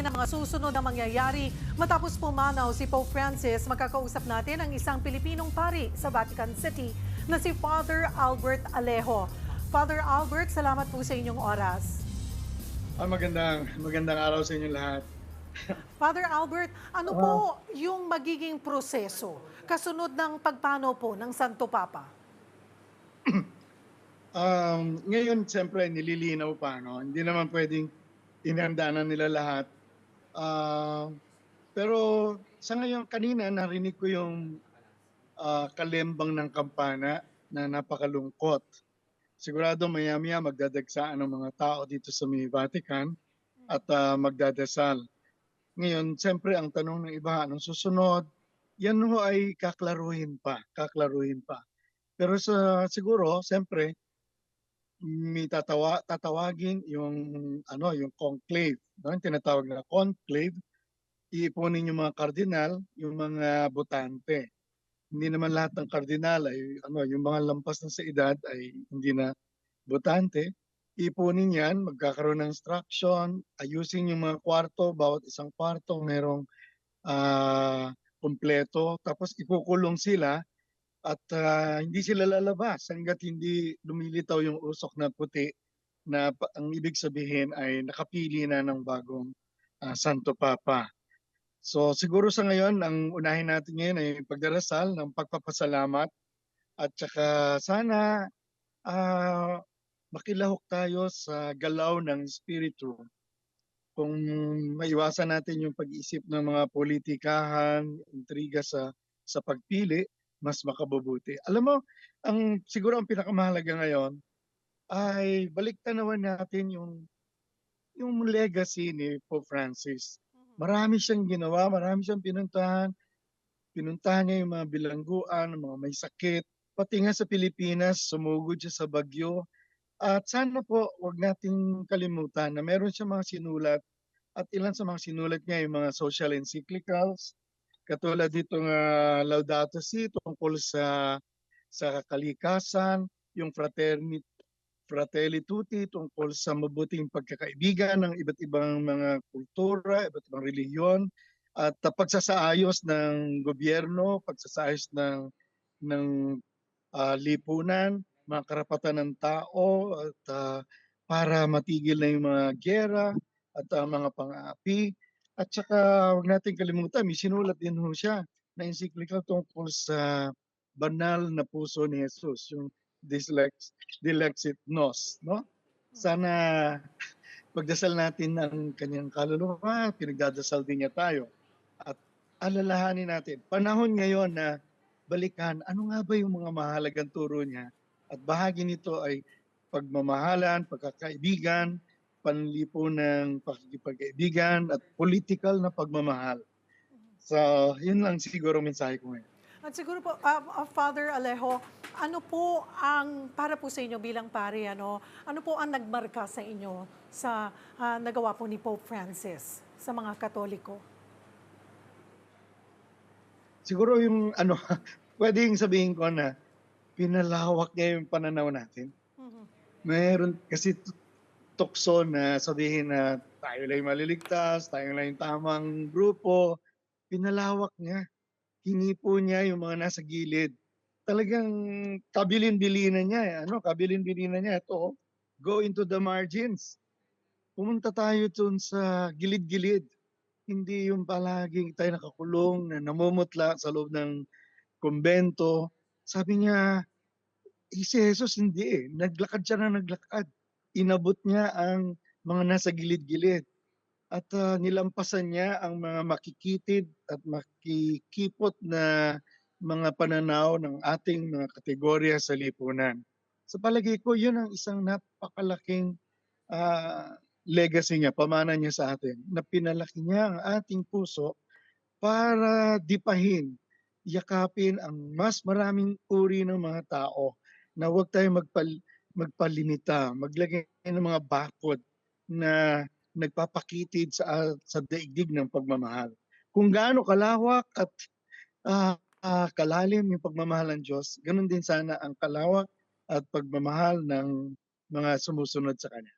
natin ang mga susunod na mangyayari. Matapos pumanaw si Pope Francis, magkakausap natin ang isang Pilipinong pari sa Vatican City na si Father Albert Alejo. Father Albert, salamat po sa inyong oras. Magandang araw sa inyo lahat. Father Albert, ano po Ah, yung magiging proseso kasunod ng pagpanaw po ng Santo Papa? Ngayon siyempre nililinaw pa 'no, hindi naman puwedeng inihanda na nila lahat. Ah, pero sa ngayon kanina narinig ko yung, kalembang ng kampana na napakalungkot. Sigurado maya-maya magdadagsaan ang mga tao dito sa may Vatican at, magdadasal. Ngayon siyempre ang tanong ng iba, anong susunod? Yan ho ay kaklaruhin pa. Pero siguro siyempre may tatawagin yung ano, yung conclave, 'no, yung tinatawag na conclave. Iipunin yung mga kardinal, yung mga botante. Hindi naman lahat ng kardinal ay ano, yung mga lampas na sa edad ay hindi na botante. Iipunin 'yan, magkakaroon ng instruction, ayusin yung mga kwarto, bawat isang kwarto merong, ah, kumpleto. Tapos ikukulong sila at, hindi sila lalabas hangga't hindi lumilitaw yung usok na puti na ang ibig sabihin ay nakapili na ng bagong, Santo Papa. So siguro sa ngayon ang unahin natin ngayon ay pagdarasal ng pagpapasalamat at saka sana, ah, makilahok tayo sa galaw ng Espiritu. Kung maiwasan natin yung pag-iisip ng mga politikahan, intriga sa pagpili, mas makabubuti. Alam mo, siguro ang pinakamahalaga ngayon ay balik-tanawan natin yung legacy ni Pope Francis. Marami siyang ginawa, marami siyang pinuntahan. Pinuntahan niya yung mga bilangguan, mga may sakit, pati nga sa Pilipinas, sumugod siya sa bagyo. At sana po 'wag nating kalimutan na meron siyang mga sinulat at ilan sa mga sinulat niya yung mga social encyclicals, katulad nitong, Laudato Si tungkol sa kalikasan, yung Fratelli Tutti tungkol sa mabuting pagkakaibigan ng iba't ibang mga kultura, iba't ibang relihiyon at pagsasaayos ng gobyerno, pagsasaayos ng lipunan, mga karapatan ng tao at para matigil na yung mga giyera at mga pang-aapi. At saka huwag nating kalimutan, may sinulat din ho siya na encyclical tungkol sa banal na puso ni Jesus, yung Dilexit Nos, no? Sana pagdasal natin ang kanyang kaluluwa, pinagdadasal din niya tayo. At alalahanin natin, panahon ngayon na balikan ano nga ba yung mga mahalagang turo niya at bahagi nito ay pagmamahalan, pagkakaibigan, panlipunang pakikipagkaibigan at political na pagmamahal. So, yun lang siguro mensahe ko ngayon. At siguro po, Father Alejo, ano po ang, para po sa inyo bilang pari, ano po ang nagmarka sa inyo sa nagawa po ni Pope Francis sa mga Katoliko? Siguro yung ano, pwedeng sabihin ko na pinalawak niya yung pananaw natin. Mhm. Meron kasi tukso na sabihin na tayo lang yung maliligtas, tayo lang yung tamang grupo. Pinalawak niya, hinipo niya yung mga nasa gilid. Talagang kabilin-bilinan niya, kabilin-bilinan niya, ito, go into the margins. Pumunta tayo dun sa gilid-gilid. Hindi yung palaging tayo nakakulong na namumutla sa loob ng kumbento. Sabi niya, si Jesus hindi eh. Naglakad siya na naglakad. Inabot niya ang mga nasa gilid-gilid at nilampasan niya ang mga makikitid at makikipot na mga pananaw ng ating mga kategorya sa lipunan. Sa palagay ko, yun ang isang napakalaking legacy niya, pamana niya sa atin, na pinalaki niya ang ating puso para dipahin, yakapin ang mas maraming uri ng mga tao na huwag tayong magpalimita, maglagay ng mga bakod na nagpapakitid sa daigdig ng pagmamahal. Kung gaano kalawak at kalalim yung pagmamahal ng Diyos, ganoon din sana ang kalawak at pagmamahal ng mga sumusunod sa Kanya.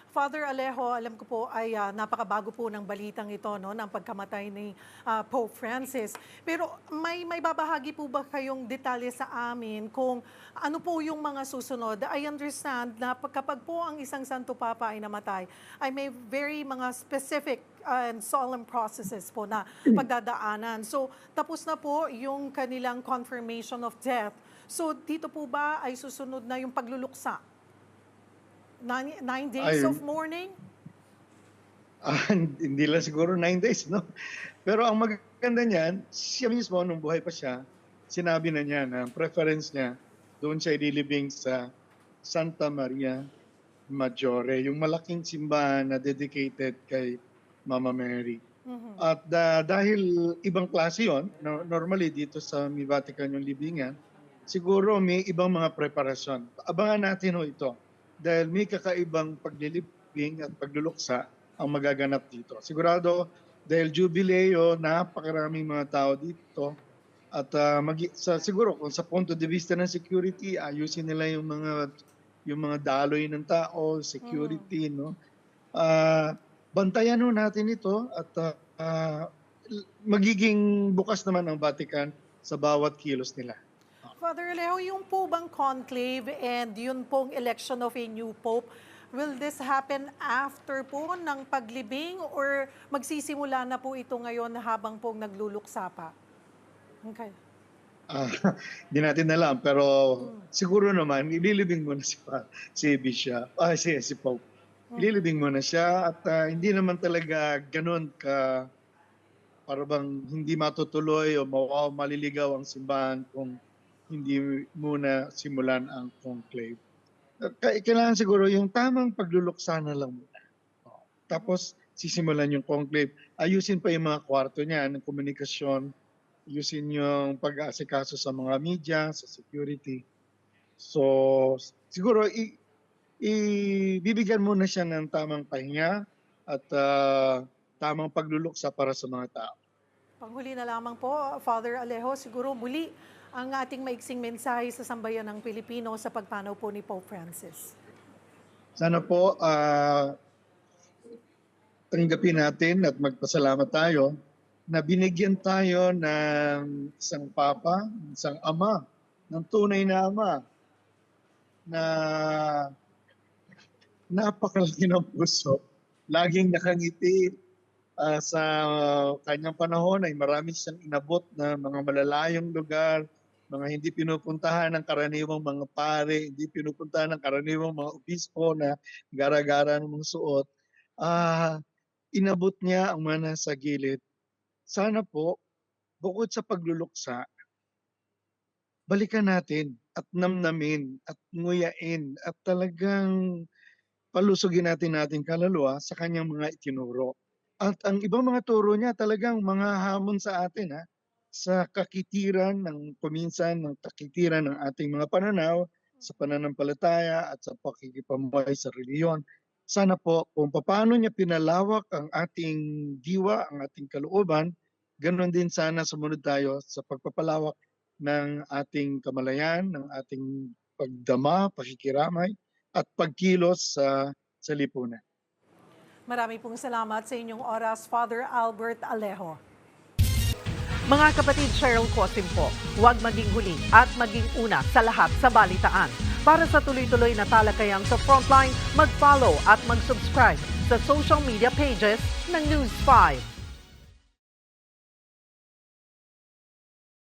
Father Alejo, alam ko po ay napakabago po ng balitang ito, no, ng pagkamatay ni Pope Francis. Pero may babahagi po ba kayong detalye sa amin kung ano po yung mga susunod? I understand na kapag po ang isang Santo Papa ay namatay, ay may very mga specific and solemn processes po na pagdadaanan. So, tapos na po yung kanilang confirmation of death. So, dito po ba ay susunod na yung pagluluksa? 9 days Ay, of mourning? hindi lang siguro 9 days, no? Pero ang maganda niyan, siya mismo, nung buhay pa siya, sinabi na niya na preference niya, doon siya ililibing sa Santa Maria Maggiore, yung malaking simbahan na dedicated kay Mama Mary. Mhm. At dahil ibang klase yon, normally dito sa may Vatican yung libingan, siguro may ibang mga preparasyon. Abangan natin ho ito dahil may kakaibang paglilibing at pagluluksa ang magaganap dito. Sigurado dahil jubileo, napakaraming mga tao dito at siguro kung sa punto de vista ng security, ayusin nila yung mga daloy ng tao, security, no? Bantayan ho natin ito at magiging bukas naman ang Vatican sa bawat kilos nila. Father Alejo, yung po bang conclave and yun pong election of a new pope, will this happen after po ng paglibing or magsisimula na po ito ngayon habang pong nagluluksa pa? Okay. Ah, Di natin alam, pero siguro naman ililibing mo na si Bishop, si Pope. Ililibing mo na siya at hindi naman talaga ganun para bang hindi matutuloy o maliligaw ang simbahan kung hindi muna simulan ang conclave. Kailangan siguro yung tamang pagluluksa na lang muna. Tapos sisimulan yung conclave. Ayusin pa yung mga kwarto niya ng komunikasyon. Ayusin yung pag-aasikaso sa mga media, sa security. So siguro ibibigyan muna siya ng tamang pahinga at tamang pagluluksa para sa mga tao. Panghuli na lamang po, Father Alejo, siguro muli ang ating maiksing mensahe sa sambayan ng Pilipino sa pagpanaw po ni Pope Francis. Sana po tanggapin natin at magpasalamat tayo na binigyan tayo ng isang papa, isang ama, ng tunay na ama na napakalaki ng puso, laging nakangiti. Sa kanyang panahon ay marami siyang inabot na mga malalayong lugar, mga hindi pinupuntahan ng karaniwang mga pare, hindi pinupuntahan ng karaniwang mga obispo na gara-gara ng mga suot. Inabot niya ang mga nasa gilid. Sana po, bukod sa pagluluksa, balikan natin at namnamin at nguyain at talagang palusugin natin kaluluwa sa kanyang mga itinuro. At ang ibang mga turo niya talagang mga hamon sa atin sa kakitiran ng kuminsan ng kakitiran ng ating mga pananaw sa pananampalataya at sa pakikipamuhay sa reliyon. Sana po kung paano niya pinalawak ang ating diwa, ang ating kalooban, ganoon din sana sumunod tayo sa pagpapalawak ng ating kamalayan, ng ating pagdama, pakikiramay at pagkilos sa lipunan. Marami pong salamat sa inyong oras, Father Albert Alejo. Mga kapatid, Cheryl Cosim po, huwag maging huli at maging una sa lahat sa balitaan. Para sa tuloy-tuloy na talakayan sa Frontline, mag-follow at mag-subscribe sa social media pages ng News 5.